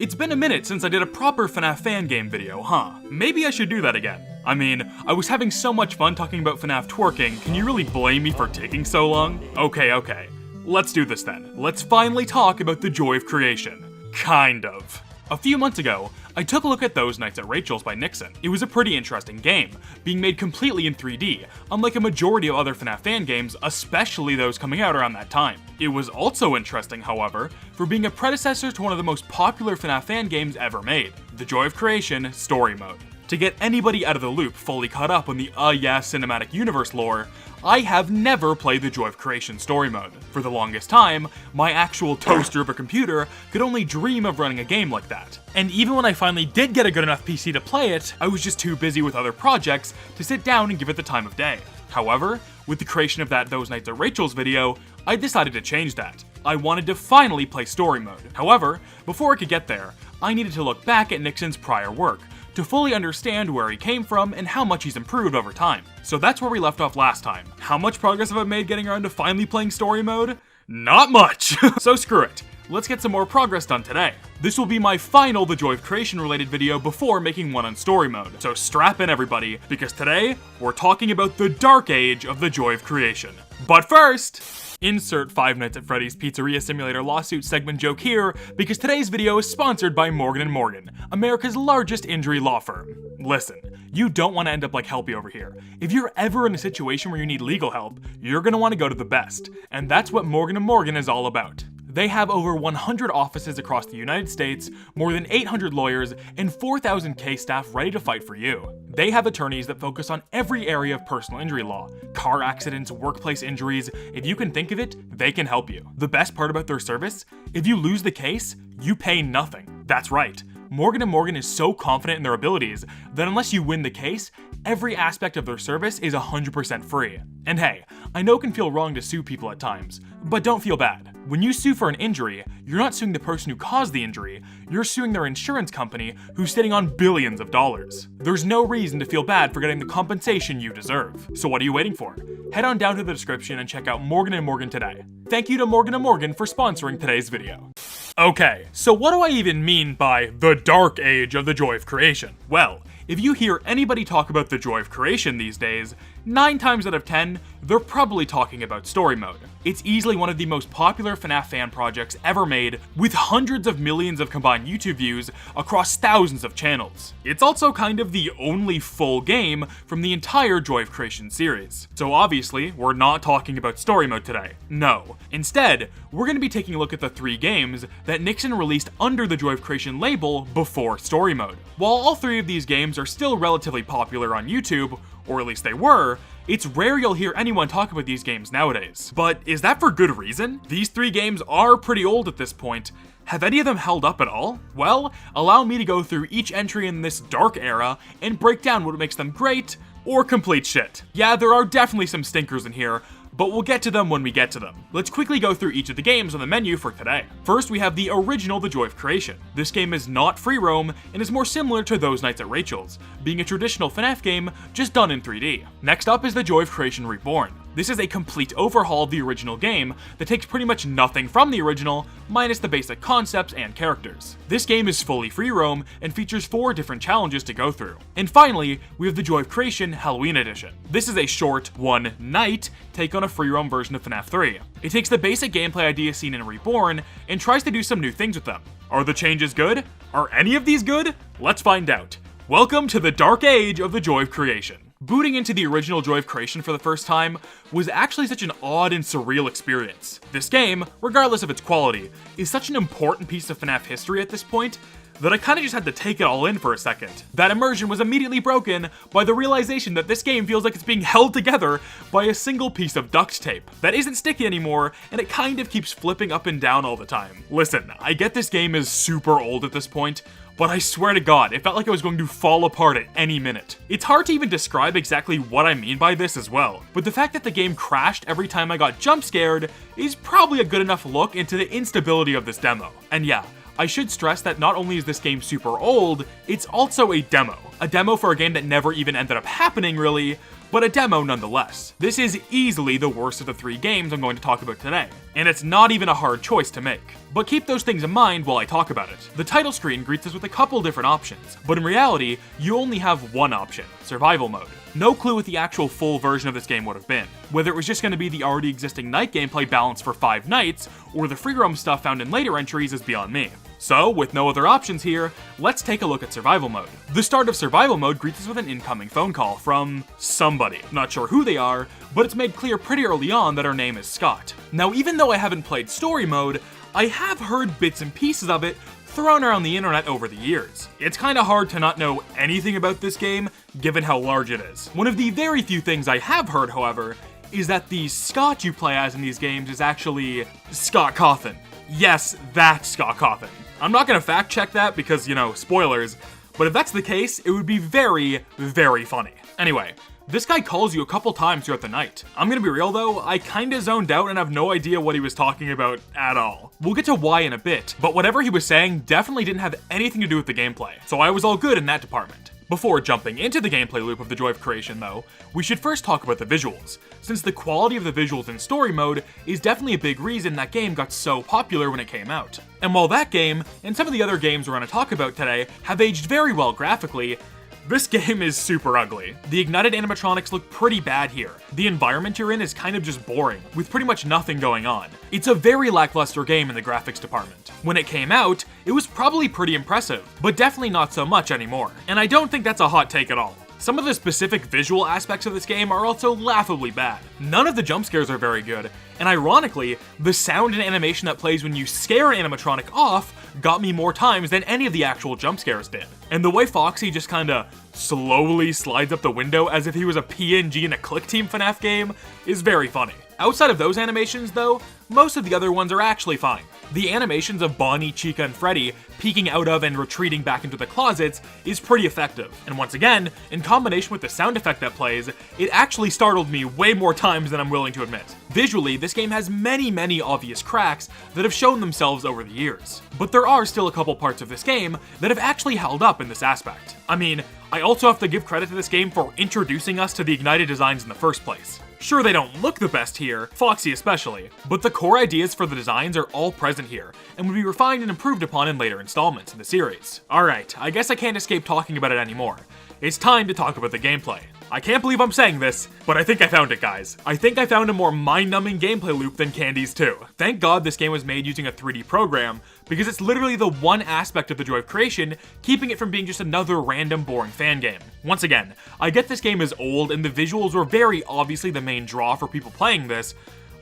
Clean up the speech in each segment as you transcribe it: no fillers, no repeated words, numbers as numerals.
It's been a minute since I did a proper FNAF fan game video, huh? Maybe I should do that again. I mean, I was having so much fun talking about FNAF twerking, can you really blame me for taking so long? Okay. Let's do this then. Let's finally talk about the joy of creation. Kind of. A few months ago, I took a look at Those Nights at Rachel's by Nixon. It was a pretty interesting game, being made completely in 3D, unlike a majority of other FNAF fan games, especially those coming out around that time. It was also interesting, however, for being a predecessor to one of the most popular FNAF fan games ever made, the Joy of Creation Story Mode. To get anybody out of the loop fully caught up on the cinematic universe lore, I have never played the Joy of Creation story mode. For the longest time, my actual toaster of a computer could only dream of running a game like that. And even when I finally did get a good enough PC to play it, I was just too busy with other projects to sit down and give it the time of day. However, with the creation of that Those Nights at Rachel's video, I decided to change that. I wanted to finally play story mode. However, before I could get there, I needed to look back at Nixon's prior work, to fully understand where he came from and how much he's improved over time. So that's where we left off last time. How much progress have I made getting around to finally playing story mode? Not much! So screw it. Let's get some more progress done today. This will be my final The Joy of Creation related video before making one on story mode. So strap in everybody, because today, we're talking about the dark age of The Joy of Creation. But first, insert Five Nights at Freddy's Pizzeria Simulator lawsuit segment joke here, because today's video is sponsored by Morgan & Morgan, America's largest injury law firm. Listen, you don't want to end up like Helpy over here. If you're ever in a situation where you need legal help, you're going to want to go to the best, and that's what Morgan & Morgan is all about. They have over 100 offices across the United States, more than 800 lawyers, and 4,000 case staff ready to fight for you. They have attorneys that focus on every area of personal injury law, car accidents, workplace injuries. If you can think of it, they can help you. The best part about their service? If you lose the case, you pay nothing. That's right. Morgan & Morgan is so confident in their abilities that unless you win the case, every aspect of their service is 100% free. And hey, I know it can feel wrong to sue people at times, but don't feel bad. When you sue for an injury, you're not suing the person who caused the injury, you're suing their insurance company who's sitting on billions of dollars. There's no reason to feel bad for getting the compensation you deserve. So what are you waiting for? Head on down to the description and check out Morgan & Morgan today. Thank you to Morgan & Morgan for sponsoring today's video. Okay, so what do I even mean by the dark age of the Joy of Creation? Well, if you hear anybody talk about the Joy of Creation these days, 9 times out of 10, they're probably talking about story mode. It's easily one of the most popular FNAF fan projects ever made, with hundreds of millions of combined YouTube views across thousands of channels. It's also kind of the only full game from the entire Joy of Creation series. So obviously, we're not talking about story mode today. No. Instead, we're going to be taking a look at the 3 games that Nixon released under the Joy of Creation label before story mode. While all 3 of these games are still relatively popular on YouTube, or at least they were, it's rare you'll hear anyone talk about these games nowadays. But is that for good reason? These 3 games are pretty old at this point. Have any of them held up at all? Well, allow me to go through each entry in this dark era and break down what makes them great or complete shit. Yeah, there are definitely some stinkers in here, but we'll get to them when we get to them. Let's quickly go through each of the games on the menu for today. First, we have the original The Joy of Creation. This game is not free roam and is more similar to Those Nights at Rachel's, being a traditional FNAF game just done in 3D. Next up is The Joy of Creation Reborn. This is a complete overhaul of the original game that takes pretty much nothing from the original, minus the basic concepts and characters. This game is fully free roam and features 4 different challenges to go through. And finally, we have The Joy of Creation Halloween Edition. This is a short, one night take on a free roam version of FNAF 3. It takes the basic gameplay ideas seen in Reborn and tries to do some new things with them. Are the changes good? Are any of these good? Let's find out. Welcome to the dark age of The Joy of Creation. Booting into the original Joy of Creation for the first time was actually such an odd and surreal experience. This game, regardless of its quality, is such an important piece of FNAF history at this point that I kinda just had to take it all in for a second. That immersion was immediately broken by the realization that this game feels like it's being held together by a single piece of duct tape that isn't sticky anymore, and it kind of keeps flipping up and down all the time. Listen, I get this game is super old at this point, but I swear to God, it felt like it was going to fall apart at any minute. It's hard to even describe exactly what I mean by this as well, but the fact that the game crashed every time I got jump scared is probably a good enough look into the instability of this demo. And yeah, I should stress that not only is this game super old, it's also a demo. A demo for a game that never even ended up happening really, but a demo nonetheless. This is easily the worst of the 3 games I'm going to talk about today, and it's not even a hard choice to make. But keep those things in mind while I talk about it. The title screen greets us with a couple different options, but in reality, you only have one option: survival mode. No clue what the actual full version of this game would have been. Whether it was just going to be the already existing night gameplay balance for 5 nights, or the free roam stuff found in later entries is beyond me. So, with no other options here, let's take a look at survival mode. The start of survival mode greets us with an incoming phone call from somebody. Not sure who they are, but it's made clear pretty early on that her name is Scott. Now, even though I haven't played story mode, I have heard bits and pieces of it thrown around the internet over the years. It's kinda hard to not know anything about this game, given how large it is. One of the very few things I have heard, however, is that the Scott you play as in these games is actually Scott Cawthon. Yes, that Scott Cawthon. I'm not gonna fact check that because, you know, spoilers, but if that's the case, it would be very, very funny. Anyway, this guy calls you a couple times throughout the night. I'm gonna be real though, I kinda zoned out and have no idea what he was talking about at all. We'll get to why in a bit, but whatever he was saying definitely didn't have anything to do with the gameplay, so I was all good in that department. Before jumping into the gameplay loop of the joy of creation though, we should first talk about the visuals, since the quality of the visuals in story mode is definitely a big reason that game got so popular when it came out. And while that game, and some of the other games we're going to talk about today, have aged very well graphically, this game is super ugly. The ignited animatronics look pretty bad here. The environment you're in is kind of just boring, with pretty much nothing going on. It's a very lackluster game in the graphics department. When it came out, it was probably pretty impressive, but definitely not so much anymore. And I don't think that's a hot take at all. Some of the specific visual aspects of this game are also laughably bad. None of the jump scares are very good, and ironically, the sound and animation that plays when you scare an animatronic off got me more times than any of the actual jump scares did. And the way Foxy just kinda slowly slides up the window as if he was a PNG in a Click Team FNAF game is very funny. Outside of those animations though, most of the other ones are actually fine. The animations of Bonnie, Chica, and Freddy peeking out of and retreating back into the closets is pretty effective. And once again, in combination with the sound effect that plays, it actually startled me way more times than I'm willing to admit. Visually, this game has many obvious cracks that have shown themselves over the years. But there are still a couple parts of this game that have actually held up in this aspect. I mean, I also have to give credit to this game for introducing us to the ignited designs in the first place. Sure, they don't look the best here, Foxy especially, but the core ideas for the designs are all present here, and will be refined and improved upon in later installments in the series. Alright, I guess I can't escape talking about it anymore. It's time to talk about the gameplay. I can't believe I'm saying this, but I think I found it, guys. I think I found a more mind-numbing gameplay loop than Candy's 2. Thank God this game was made using a 3D program, because it's literally the one aspect of the joy of creation, keeping it from being just another random boring fan game. Once again, I get this game is old and the visuals were very obviously the main draw for people playing this,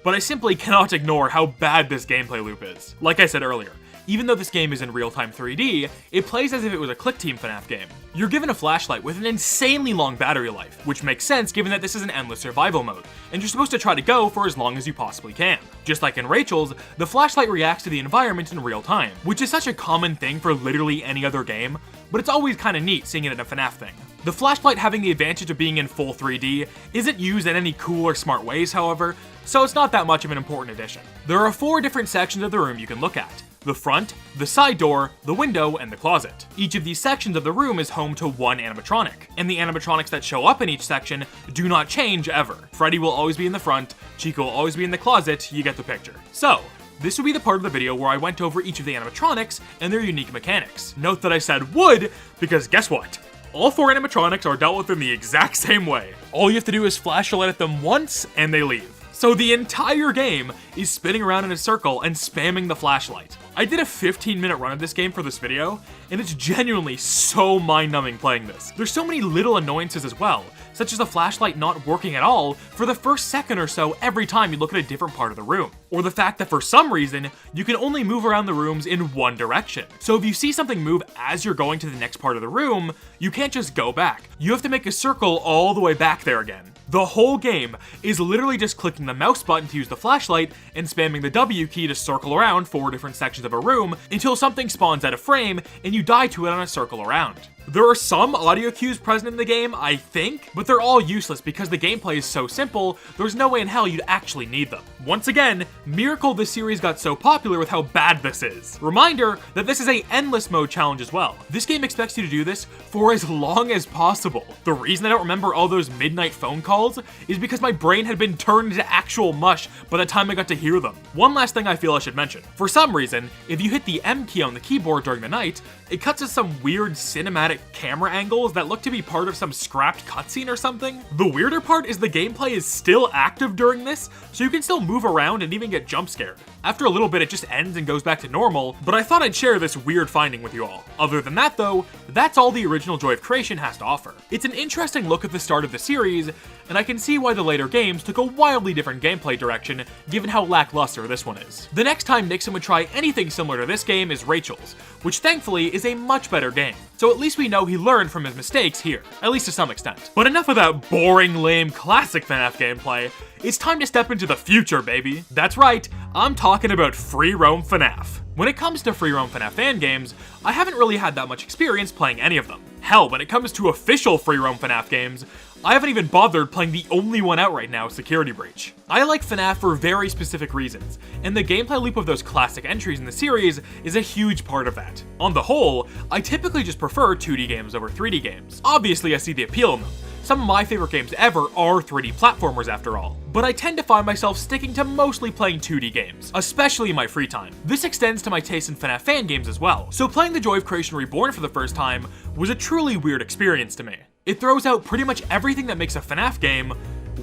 but I simply cannot ignore how bad this gameplay loop is. Like I said earlier, even though this game is in real-time 3D, it plays as if it was a Click Team FNAF game. You're given a flashlight with an insanely long battery life, which makes sense given that this is an endless survival mode, and you're supposed to try to go for as long as you possibly can. Just like in Rachel's, the flashlight reacts to the environment in real time, which is such a common thing for literally any other game, but it's always kinda neat seeing it in a FNAF thing. The flashlight having the advantage of being in full 3D isn't used in any cool or smart ways, however, so it's not that much of an important addition. There are 4 different sections of the room you can look at: the front, the side door, the window, and the closet. Each of these sections of the room is home to one animatronic, and the animatronics that show up in each section do not change ever. Freddy will always be in the front, Chica will always be in the closet, you get the picture. So, this would be the part of the video where I went over each of the animatronics and their unique mechanics. Note that I said would, because guess what? All 4 animatronics are dealt with in the exact same way. All you have to do is flash a light at them once, and they leave. So the entire game is spinning around in a circle and spamming the flashlight. I did a 15-minute run of this game for this video, and it's genuinely so mind-numbing playing this. There's so many little annoyances as well, such as the flashlight not working at all for the first second or so every time you look at a different part of the room. Or the fact that for some reason, you can only move around the rooms in one direction. So if you see something move as you're going to the next part of the room, you can't just go back. You have to make a circle all the way back there again. The whole game is literally just clicking the mouse button to use the flashlight and spamming the W key to circle around 4 different sections of a room until something spawns out of frame and you die to it on a circle around. There are some audio cues present in the game, I think, but they're all useless because the gameplay is so simple, there's no way in hell you'd actually need them. Once again, miracle this series got so popular with how bad this is. Reminder that this is a endless mode challenge as well. This game expects you to do this for as long as possible. The reason I don't remember all those midnight phone calls is because my brain had been turned into actual mush by the time I got to hear them. One last thing I feel I should mention. For some reason, if you hit the M key on the keyboard during the night, it cuts to some weird cinematic camera angles that look to be part of some scrapped cutscene or something. The weirder part is the gameplay is still active during this, so you can still move around and even get jump scared. After a little bit, it just ends and goes back to normal, but I thought I'd share this weird finding with you all. Other than that though, that's all the original Joy of Creation has to offer. It's an interesting look at the start of the series, and I can see why the later games took a wildly different gameplay direction, given how lackluster this one is. The next time Nixon would try anything similar to this game is Rachel's, which thankfully is a much better game. So at least we know he learned from his mistakes here, at least to some extent. But enough of that boring, lame, classic FNAF gameplay. It's time to step into the future, baby. That's right, I'm talking about free roam FNAF. When it comes to free roam FNAF fan games, I haven't really had that much experience playing any of them. Hell, when it comes to official free roam FNAF games, I haven't even bothered playing the only one out right now, Security Breach. I like FNAF for very specific reasons, and the gameplay loop of those classic entries in the series is a huge part of that. On the whole, I typically just prefer 2D games over 3D games. Obviously, I see the appeal in them. Some of my favorite games ever are 3D platformers after all, but I tend to find myself sticking to mostly playing 2D games, especially in my free time. This extends to my taste in FNAF fan games as well, so playing the Joy of Creation Reborn for the first time was a truly weird experience to me. It throws out pretty much everything that makes a FNAF game,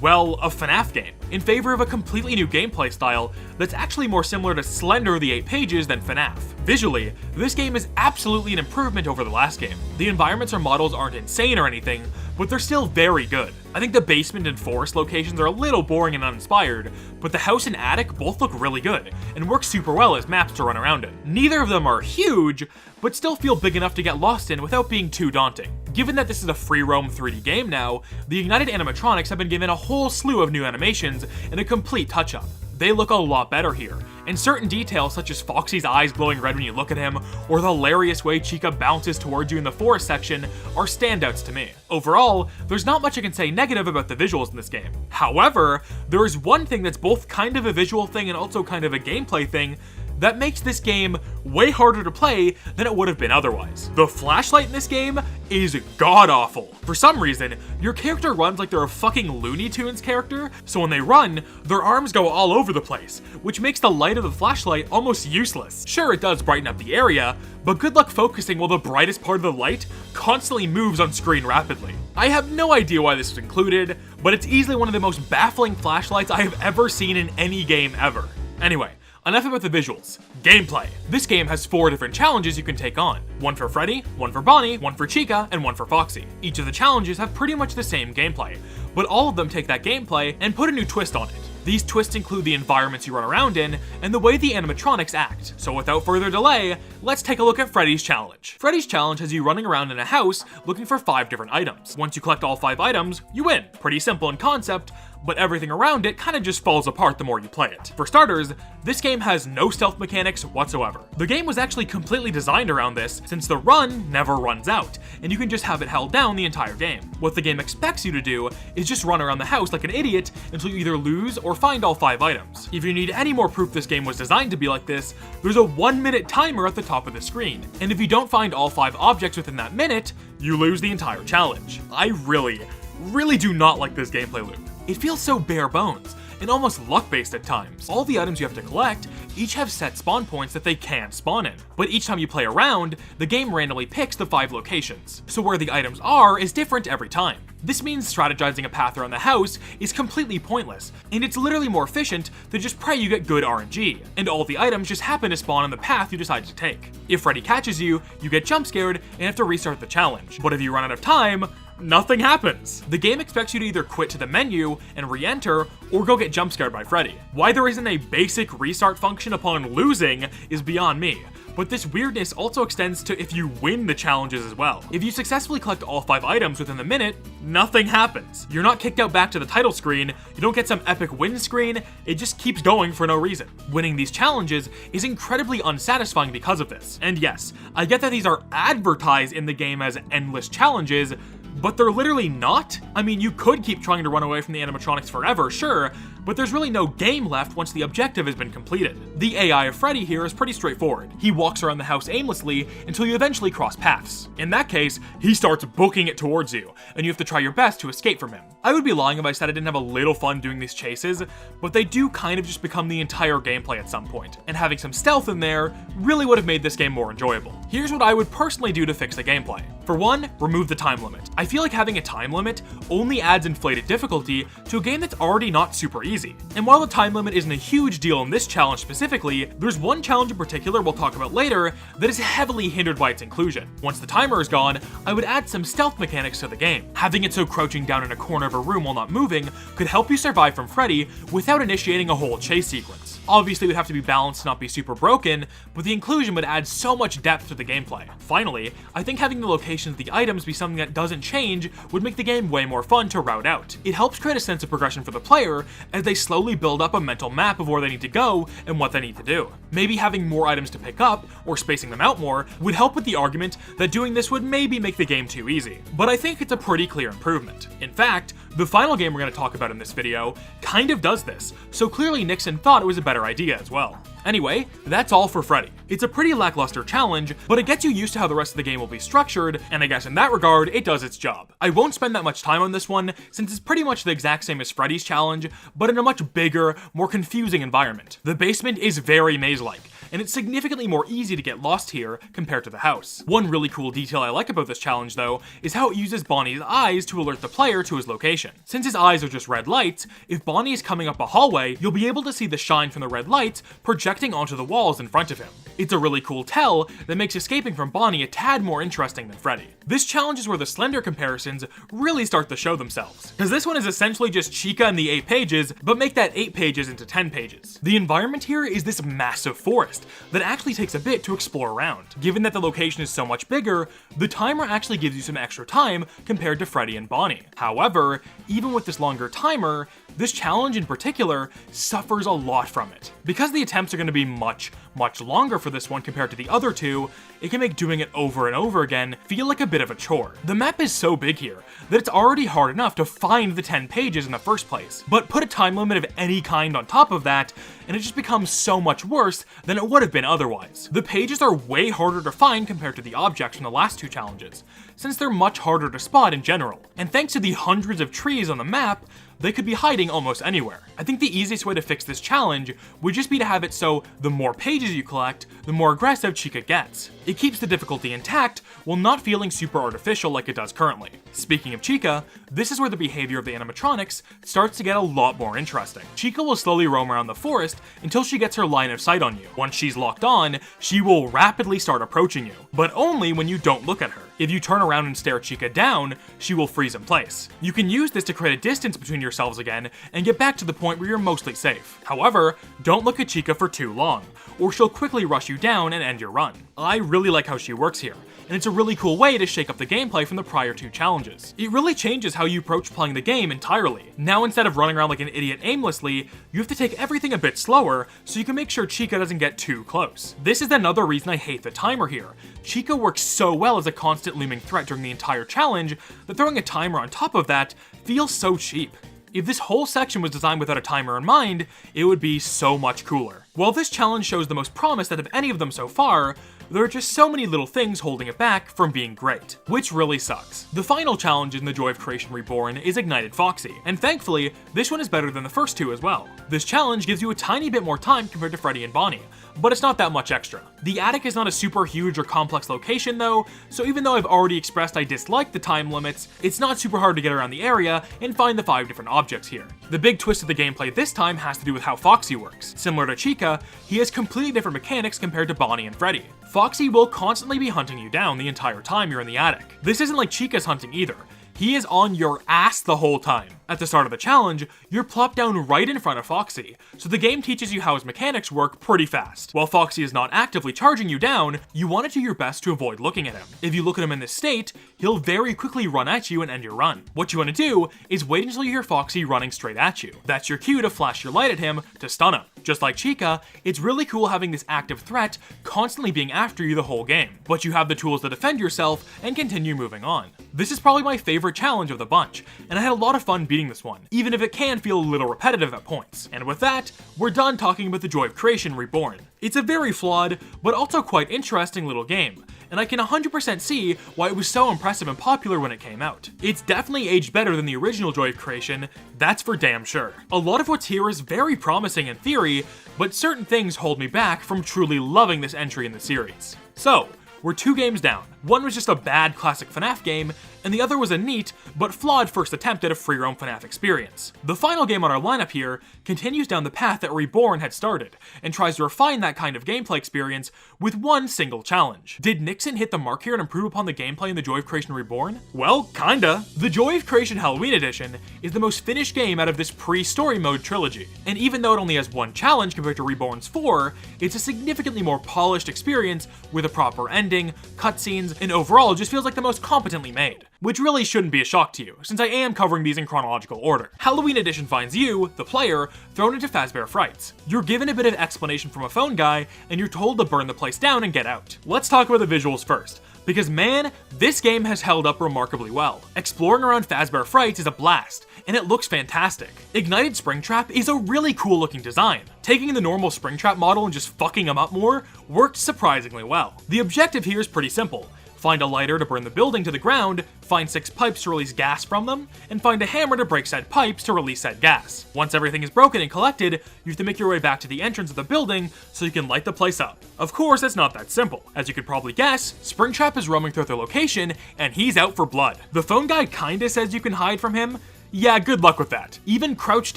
well, a FNAF game, in favor of a completely new gameplay style that's actually more similar to Slender the 8 Pages than FNAF. Visually, this game is absolutely an improvement over the last game. The environments or models aren't insane or anything, but they're still very good. I think the basement and forest locations are a little boring and uninspired, but the house and attic both look really good, and work super well as maps to run around in. Neither of them are huge, but still feel big enough to get lost in without being too daunting. Given that this is a free roam 3D game now, the Ignited animatronics have been given a whole slew of new animations and a complete touch-up. They look a lot better here, and certain details such as Foxy's eyes glowing red when you look at him, or the hilarious way Chica bounces towards you in the forest section are standouts to me. Overall, there's not much I can say negative about the visuals in this game. However, there is one thing that's both kind of a visual thing and also kind of a gameplay thing that makes this game way harder to play than it would have been otherwise. The flashlight in this game is god-awful. For some reason, your character runs like they're a fucking Looney Tunes character, so when they run, their arms go all over the place, which makes the light of the flashlight almost useless. Sure, it does brighten up the area, but good luck focusing while the brightest part of the light constantly moves on screen rapidly. I have no idea why this was included, but it's easily one of the most baffling flashlights I have ever seen in any game ever. Anyway, enough about the visuals. Gameplay. This game has 4 different challenges you can take on. One for Freddy, one for Bonnie, one for Chica, and one for Foxy. Each of the challenges have pretty much the same gameplay, but all of them take that gameplay and put a new twist on it. These twists include the environments you run around in, and the way the animatronics act. So without further delay, let's take a look at Freddy's challenge. Freddy's challenge has you running around in a house looking for 5 different items. Once you collect all 5 items, you win. Pretty simple in concept, but everything around it kind of just falls apart the more you play it. For starters, this game has no stealth mechanics whatsoever. The game was actually completely designed around this, since the run never runs out, and you can just have it held down the entire game. What the game expects you to do is just run around the house like an idiot until you either lose or find all 5 items. If you need any more proof this game was designed to be like this, there's a 1-minute timer at the top of the screen, and if you don't find all 5 objects within that minute, you lose the entire challenge. I really do not like this gameplay loop. It feels so bare bones, and almost luck-based at times. All the items you have to collect each have set spawn points that they can spawn in, but each time you play around, the game randomly picks the 5 locations, so where the items are is different every time. This means strategizing a path around the house is completely pointless, and it's literally more efficient to just pray you get good RNG, and all the items just happen to spawn on the path you decide to take. If Freddy catches you, you get jump scared and have to restart the challenge, but if you run out of time, nothing happens. The game expects you to either quit to the menu and re-enter, or go get jump scared by Freddy. Why there isn't a basic restart function upon losing is beyond me, But this weirdness also extends to if you win the challenges as well. If you successfully collect all 5 items within the minute, nothing happens. You're not kicked out back to the title screen, you don't get some epic win screen, it just keeps going for no reason. Winning these challenges is incredibly unsatisfying because of this. And yes, I get that these are advertised in the game as endless challenges, but they're literally not. I mean, you could keep trying to run away from the animatronics forever, sure, but there's really no game left once the objective has been completed. The AI of Freddy here is pretty straightforward. He walks around the house aimlessly until you eventually cross paths. In that case, he starts booking it towards you, and you have to try your best to escape from him. I would be lying if I said I didn't have a little fun doing these chases, but they do kind of just become the entire gameplay at some point, and having some stealth in there really would have made this game more enjoyable. Here's what I would personally do to fix the gameplay. For one, remove the time limit. I feel like having a time limit only adds inflated difficulty to a game that's already not super easy. And while the time limit isn't a huge deal in this challenge specifically, there's one challenge in particular we'll talk about later that is heavily hindered by its inclusion. Once the timer is gone, I would add some stealth mechanics to the game. Having it so crouching down in a corner of a room while not moving could help you survive from Freddy without initiating a whole chase sequence. Obviously, it would have to be balanced to not be super broken, but the inclusion would add so much depth to the gameplay. Finally, I think having the locations of the items be something that doesn't change would make the game way more fun to route out. It helps create a sense of progression for the player as they slowly build up a mental map of where they need to go and what they need to do. Maybe having more items to pick up, or spacing them out more, would help with the argument that doing this would maybe make the game too easy. But I think it's a pretty clear improvement. In fact, the final game we're going to talk about in this video kind of does this, so clearly Nixon thought it was a better idea as well. Anyway, that's all for Freddy. It's a pretty lackluster challenge, but it gets you used to how the rest of the game will be structured, and I guess in that regard, it does its job. I won't spend that much time on this one, since it's pretty much the exact same as Freddy's challenge, but in a much bigger, more confusing environment. The basement is very maze-like, and it's significantly more easy to get lost here compared to the house. One really cool detail I like about this challenge though, is how it uses Bonnie's eyes to alert the player to his location. Since his eyes are just red lights, if Bonnie is coming up a hallway, you'll be able to see the shine from the red lights projecting onto the walls in front of him. It's a really cool tell that makes escaping from Bonnie a tad more interesting than Freddy. This challenge is where the Slender comparisons really start to show themselves, because this one is essentially just Chica and the 8 pages, but make that 8 pages into 10 pages. The environment here is this massive forest that actually takes a bit to explore around. Given that the location is so much bigger, the timer actually gives you some extra time compared to Freddy and Bonnie. However, even with this longer timer, this challenge in particular suffers a lot from it. Because the attempts are going to be much longer for this one compared to the other two, it can make doing it over and over again feel like a bit of a chore. The map is so big here that it's already hard enough to find the 10 pages in the first place, but put a time limit of any kind on top of that, and it just becomes so much worse than it would have been otherwise. The pages are way harder to find compared to the objects from the last 2 challenges, since they're much harder to spot in general. And thanks to the hundreds of trees on the map, they could be hiding almost anywhere. I think the easiest way to fix this challenge would just be to have it so the more pages you collect, the more aggressive Chica gets. It keeps the difficulty intact while not feeling super artificial like it does currently. Speaking of Chica, this is where the behavior of the animatronics starts to get a lot more interesting. Chica will slowly roam around the forest until she gets her line of sight on you. Once she's locked on, she will rapidly start approaching you, but only when you don't look at her. If you turn around and stare Chica down, she will freeze in place. You can use this to create a distance between yourselves again and get back to the point where you're mostly safe. However, don't look at Chica for too long, or she'll quickly rush you down and end your run. I really like how she works here, and it's a really cool way to shake up the gameplay from the prior 2 challenges. It really changes how you approach playing the game entirely. Now instead of running around like an idiot aimlessly, you have to take everything a bit slower so you can make sure Chica doesn't get too close. This is another reason I hate the timer here. Chica works so well as a constant looming threat during the entire challenge that throwing a timer on top of that feels so cheap. If this whole section was designed without a timer in mind, it would be so much cooler. While this challenge shows the most promise out of any of them so far, there are just so many little things holding it back from being great, which really sucks. The final challenge in the Joy of Creation Reborn is Ignited Foxy, and thankfully, this one is better than the first 2 as well. This challenge gives you a tiny bit more time compared to Freddy and Bonnie, but it's not that much extra. The attic is not a super huge or complex location though, so even though I've already expressed I dislike the time limits, it's not super hard to get around the area and find the 5 different objects here. The big twist of the gameplay this time has to do with how Foxy works. Similar to Chica, he has completely different mechanics compared to Bonnie and Freddy. Foxy will constantly be hunting you down the entire time you're in the attic. This isn't like Chica's hunting either. He is on your ass the whole time. At the start of the challenge, you're plopped down right in front of Foxy, so the game teaches you how his mechanics work pretty fast. While Foxy is not actively charging you down, you want to do your best to avoid looking at him. If you look at him in this state, he'll very quickly run at you and end your run. What you want to do is wait until you hear Foxy running straight at you. That's your cue to flash your light at him to stun him. Just like Chica, it's really cool having this active threat constantly being after you the whole game, but you have the tools to defend yourself and continue moving on. This is probably my favorite challenge of the bunch, and I had a lot of fun beating this one, even if it can feel a little repetitive at points. And with that, we're done talking about the joy of creation Reborn. It's a very flawed, but also quite interesting little game, and I can 100% see why it was so impressive and popular when it came out. It's definitely aged better than the original Joy of Creation, that's for damn sure. A lot of what's here is very promising in theory, but certain things hold me back from truly loving this entry in the series. So, we're 2 games down. One was just a bad classic FNAF game, and the other was a neat, but flawed first attempt at a free-roam FNAF experience. The final game on our lineup here continues down the path that Reborn had started, and tries to refine that kind of gameplay experience with one single challenge. Did Nixon hit the mark here and improve upon the gameplay in the Joy of Creation Reborn? Well, kinda. The Joy of Creation Halloween Edition is the most finished game out of this pre-story mode trilogy, and even though it only has 1 challenge compared to Reborn's 4, it's a significantly more polished experience with a proper ending, cutscenes, and overall just feels like the most competently made. Which really shouldn't be a shock to you, since I am covering these in chronological order. Halloween Edition finds you, the player, thrown into Fazbear Frights. You're given a bit of explanation from a phone guy, and you're told to burn the place down and get out. Let's talk about the visuals first, because man, this game has held up remarkably well. Exploring around Fazbear Frights is a blast, and it looks fantastic. Ignited Springtrap is a really cool looking design. Taking the normal Springtrap model and just fucking them up more worked surprisingly well. The objective here is pretty simple. Find a lighter to burn the building to the ground, find 6 pipes to release gas from them, and find a hammer to break said pipes to release said gas. Once everything is broken and collected, you have to make your way back to the entrance of the building so you can light the place up. Of course, it's not that simple. As you could probably guess, Springtrap is roaming throughout the location, and he's out for blood. The phone guy kinda says you can hide from him. Yeah, good luck with that. Even crouched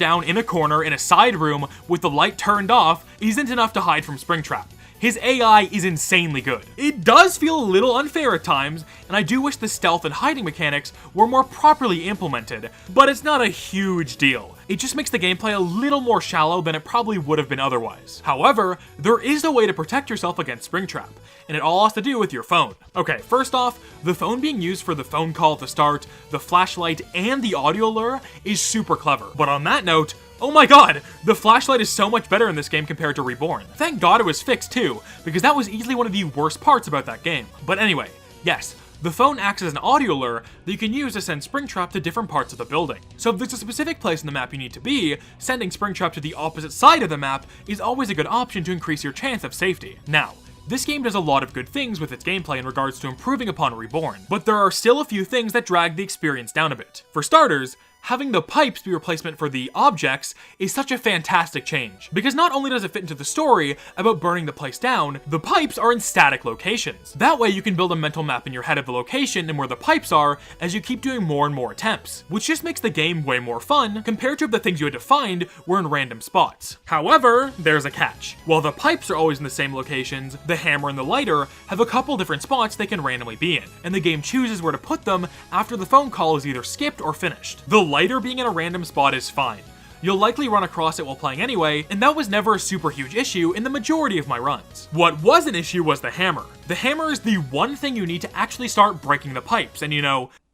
down in a corner in a side room with the light turned off isn't enough to hide from Springtrap. His AI is insanely good. It does feel a little unfair at times, and I do wish the stealth and hiding mechanics were more properly implemented, but it's not a huge deal. It just makes the gameplay a little more shallow than it probably would have been otherwise. However, there is a way to protect yourself against Springtrap, and it all has to do with your phone. Okay, first off, the phone being used for the phone call at the start, the flashlight, and the audio lure is super clever. But on that note, oh my god, the flashlight is so much better in this game compared to Reborn. Thank god it was fixed too, because that was easily one of the worst parts about that game. But anyway, yes, the phone acts as an audio lure that you can use to send Springtrap to different parts of the building. So if there's a specific place in the map you need to be, sending Springtrap to the opposite side of the map is always a good option to increase your chance of safety. Now, this game does a lot of good things with its gameplay in regards to improving upon Reborn, but there are still a few things that drag the experience down a bit. For starters, having the pipes be replacement for the objects is such a fantastic change, because not only does it fit into the story about burning the place down, the pipes are in static locations. That way you can build a mental map in your head of the location and where the pipes are as you keep doing more and more attempts, which just makes the game way more fun compared to if the things you had to find were in random spots. However, there's a catch. While the pipes are always in the same locations, the hammer and the lighter have a couple different spots they can randomly be in, and the game chooses where to put them after the phone call is either skipped or finished. The lighter being in a random spot is fine. You'll likely run across it while playing anyway, and that was never a super huge issue in the majority of my runs. What was an issue was the hammer. The hammer is the one thing you need to actually start breaking the pipes, and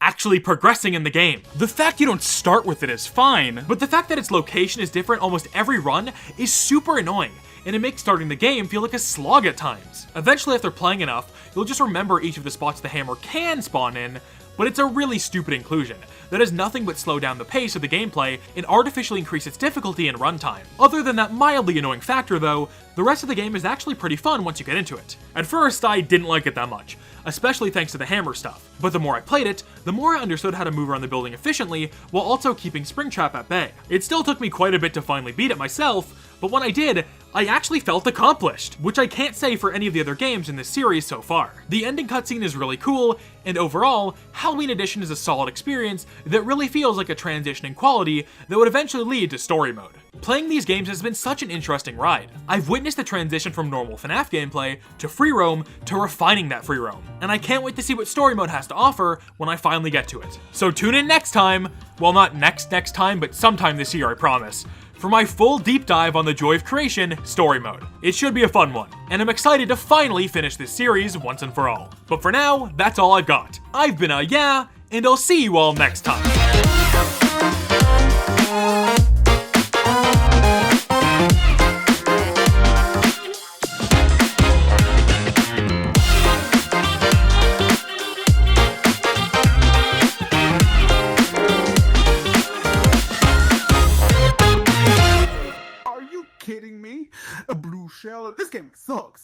actually progressing in the game. The fact you don't start with it is fine, but the fact that its location is different almost every run is super annoying, and it makes starting the game feel like a slog at times. Eventually, after playing enough, you'll just remember each of the spots the hammer can spawn in, but it's a really stupid inclusion that does nothing but slow down the pace of the gameplay and artificially increase its difficulty and runtime. Other than that mildly annoying factor though, the rest of the game is actually pretty fun once you get into it. At first, I didn't like it that much, especially thanks to the hammer stuff, but the more I played it, the more I understood how to move around the building efficiently while also keeping Springtrap at bay. It still took me quite a bit to finally beat it myself, but when I did, I actually felt accomplished, which I can't say for any of the other games in this series so far. The ending cutscene is really cool, and overall, Halloween Edition is a solid experience that really feels like a transition in quality that would eventually lead to story mode. Playing these games has been such an interesting ride. I've witnessed the transition from normal FNAF gameplay to free roam to refining that free roam, and I can't wait to see what story mode has to offer when I finally get to it. So tune in next time, well not next time, but sometime this year I promise, for my full deep dive on the Joy of Creation story mode. It should be a fun one, and I'm excited to finally finish this series once and for all. But for now, that's all I've got. I've been Yeah, and I'll see you all next time. Kidding me? A blue shell? This game sucks.